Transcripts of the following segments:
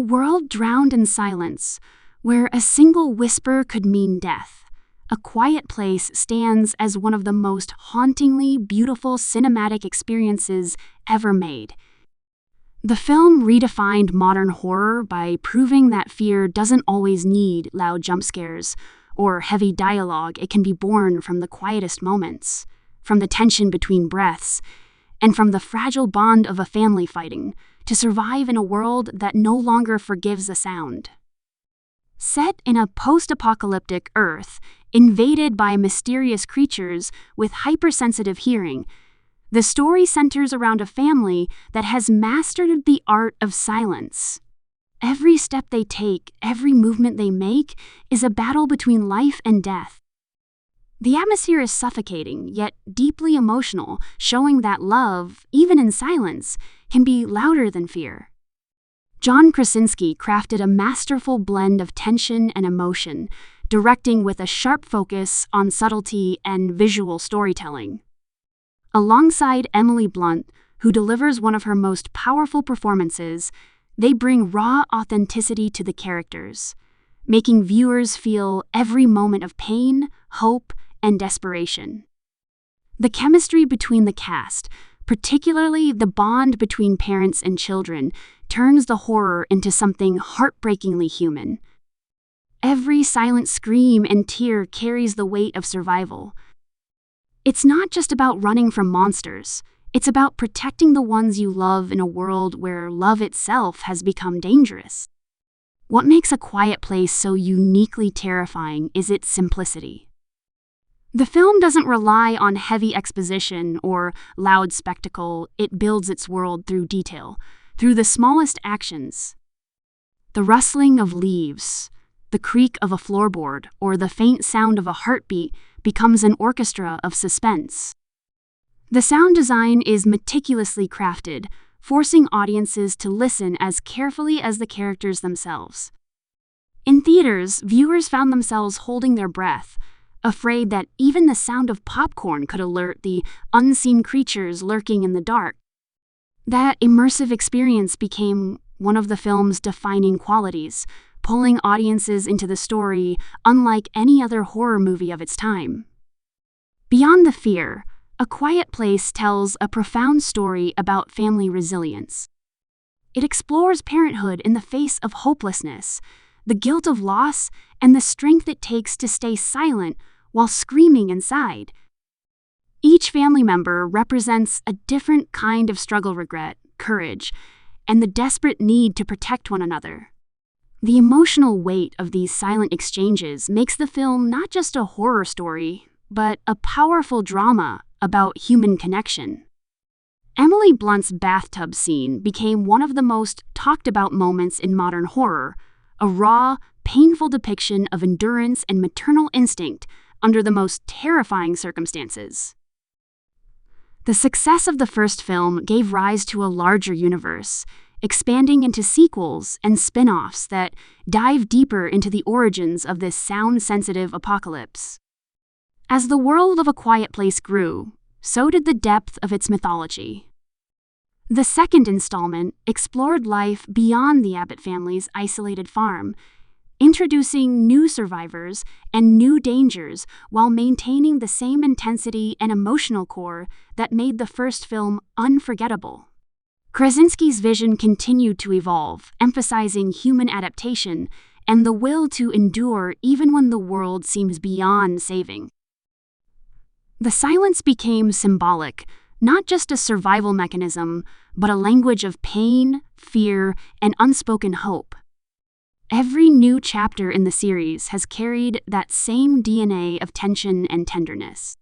world drowned in silence, where a single whisper could mean death, A Quiet Place stands as one of the most hauntingly beautiful cinematic experiences ever made. The film redefined modern horror by proving that fear doesn't always need loud jump scares or heavy dialogue. It can be born from the quietest moments, from the tension between breaths, and from the fragile bond of a family fighting to survive in a world that no longer forgives a sound. Set in a post-apocalyptic Earth, invaded by mysterious creatures with hypersensitive hearing, the story centers around a family that has mastered the art of silence. Every step they take, every movement they make, is a battle between life and death. The atmosphere is suffocating, yet deeply emotional, showing that love, even in silence, can be louder than fear. John Krasinski crafted a masterful blend of tension and emotion, directing with a sharp focus on subtlety and visual storytelling. Alongside Emily Blunt, who delivers one of her most powerful performances, they bring raw authenticity to the characters, making viewers feel every moment of pain, hope, and desperation. The chemistry between the cast, particularly the bond between parents and children, turns the horror into something heartbreakingly human. Every silent scream and tear carries the weight of survival. It's not just about running from monsters. It's about protecting the ones you love in a world where love itself has become dangerous. What makes A Quiet Place so uniquely terrifying is its simplicity. The film doesn't rely on heavy exposition or loud spectacle. It builds its world through detail, through the smallest actions. The rustling of leaves, the creak of a floorboard, or the faint sound of a heartbeat becomes an orchestra of suspense. The sound design is meticulously crafted, forcing audiences to listen as carefully as the characters themselves. In theaters, viewers found themselves holding their breath, afraid that even the sound of popcorn could alert the unseen creatures lurking in the dark. That immersive experience became one of the film's defining qualities, pulling audiences into the story unlike any other horror movie of its time. Beyond the fear, A Quiet Place tells a profound story about family resilience. It explores parenthood in the face of hopelessness, the guilt of loss, and the strength it takes to stay silent while screaming inside. Each family member represents a different kind of struggle, regret, courage, and the desperate need to protect one another. The emotional weight of these silent exchanges makes the film not just a horror story, but a powerful drama about human connection. Emily Blunt's bathtub scene became one of the most talked about moments in modern horror, a raw, painful depiction of endurance and maternal instinct under the most terrifying circumstances. The success of the first film gave rise to a larger universe, expanding into sequels and spin-offs that dive deeper into the origins of this sound-sensitive apocalypse. As the world of A Quiet Place grew, so did the depth of its mythology. The second installment explored life beyond the Abbott family's isolated farm, introducing new survivors and new dangers while maintaining the same intensity and emotional core that made the first film unforgettable. Krasinski's vision continued to evolve, emphasizing human adaptation and the will to endure even when the world seems beyond saving. The silence became symbolic, not just a survival mechanism, but a language of pain, fear, and unspoken hope. Every new chapter in the series has carried that same DNA of tension and tenderness.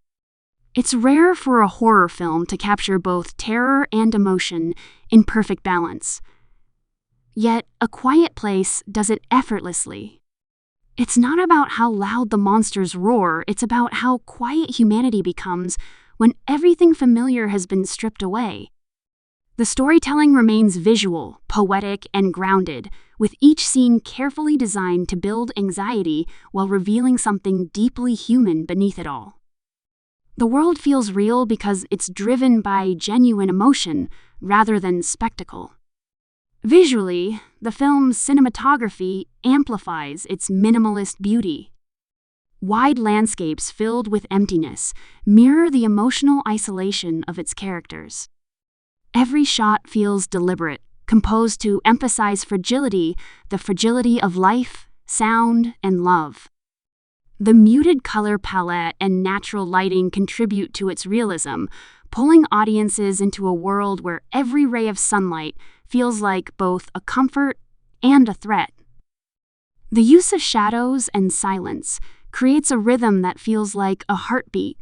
It's rare for a horror film to capture both terror and emotion in perfect balance. Yet, A Quiet Place does it effortlessly. It's not about how loud the monsters roar, it's about how quiet humanity becomes when everything familiar has been stripped away. The storytelling remains visual, poetic, and grounded, with each scene carefully designed to build anxiety while revealing something deeply human beneath it all. The world feels real because it's driven by genuine emotion rather than spectacle. Visually, the film's cinematography amplifies its minimalist beauty. Wide landscapes filled with emptiness mirror the emotional isolation of its characters. Every shot feels deliberate, composed to emphasize fragility, the fragility of life, sound, and love. The muted color palette and natural lighting contribute to its realism, pulling audiences into a world where every ray of sunlight feels like both a comfort and a threat. The use of shadows and silence creates a rhythm that feels like a heartbeat,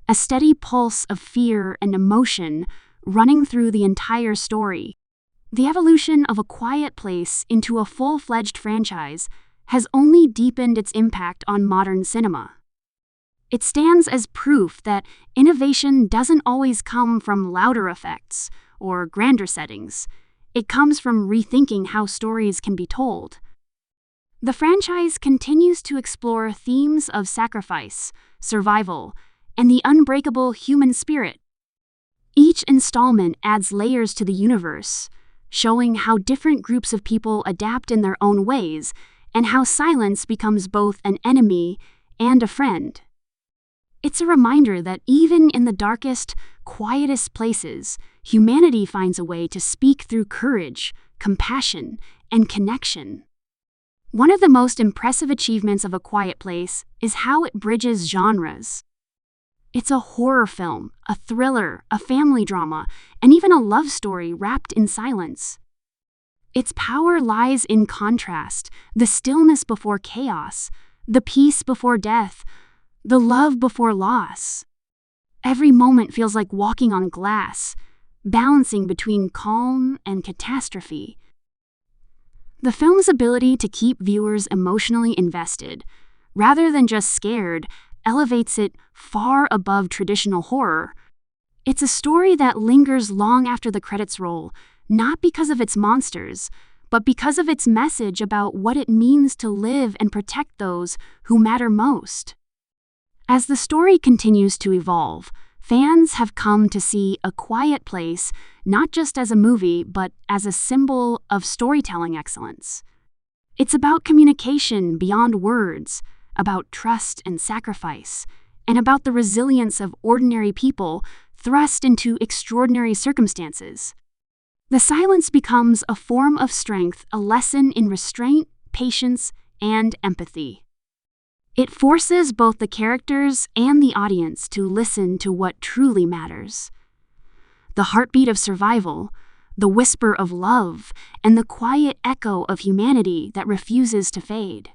a steady pulse of fear and emotion running through the entire story. The evolution of A Quiet Place into a full-fledged franchise has only deepened its impact on modern cinema. It stands as proof that innovation doesn't always come from louder effects or grander settings. It comes from rethinking how stories can be told. The franchise continues to explore themes of sacrifice, survival, and the unbreakable human spirit. Each installment adds layers to the universe, showing how different groups of people adapt in their own ways and how silence becomes both an enemy and a friend. It's a reminder that even in the darkest, quietest places, humanity finds a way to speak through courage, compassion, and connection. One of the most impressive achievements of A Quiet Place is how it bridges genres. It's a horror film, a thriller, a family drama, and even a love story wrapped in silence. Its power lies in contrast, the stillness before chaos, the peace before death, the love before loss. Every moment feels like walking on glass, balancing between calm and catastrophe. The film's ability to keep viewers emotionally invested, rather than just scared, elevates it far above traditional horror. It's a story that lingers long after the credits roll, not because of its monsters, but because of its message about what it means to live and protect those who matter most. As the story continues to evolve, fans have come to see A Quiet Place not just as a movie, but as a symbol of storytelling excellence. It's about communication beyond words, about trust and sacrifice, and about the resilience of ordinary people thrust into extraordinary circumstances. The silence becomes a form of strength, a lesson in restraint, patience, and empathy. It forces both the characters and the audience to listen to what truly matters. The heartbeat of survival, the whisper of love, and the quiet echo of humanity that refuses to fade.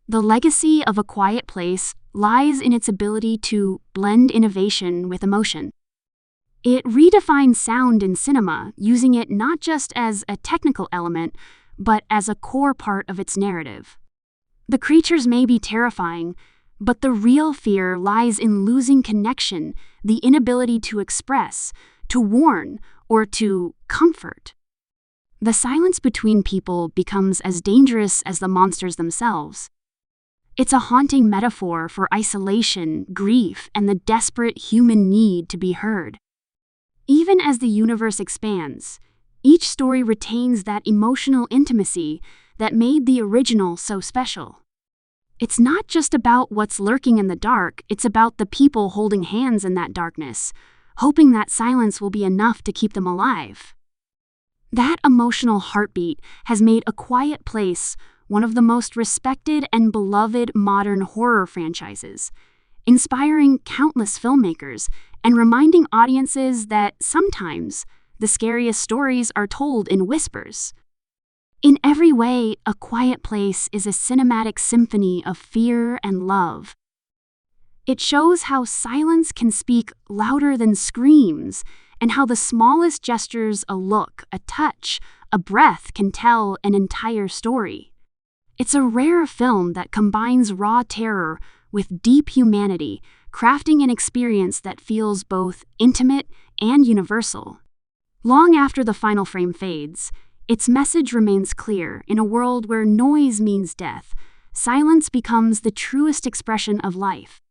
The legacy of A Quiet Place lies in its ability to blend innovation with emotion. It redefines sound in cinema, using it not just as a technical element, but as a core part of its narrative. The creatures may be terrifying, but the real fear lies in losing connection, the inability to express, to warn, or to comfort. The silence between people becomes as dangerous as the monsters themselves. It's a haunting metaphor for isolation, grief, and the desperate human need to be heard. Even as the universe expands, each story retains that emotional intimacy that made the original so special. It's not just about what's lurking in the dark, it's about the people holding hands in that darkness, hoping that silence will be enough to keep them alive. That emotional heartbeat has made A Quiet Place one of the most respected and beloved modern horror franchises, inspiring countless filmmakers and reminding audiences that sometimes the scariest stories are told in whispers. In every way, A Quiet Place is a cinematic symphony of fear and love. It shows how silence can speak louder than screams, and how the smallest gestures, a look, a touch, a breath, can tell an entire story. It's a rare film that combines raw terror with deep humanity, crafting an experience that feels both intimate and universal. Long after the final frame fades, its message remains clear. In a world where noise means death, silence becomes the truest expression of life.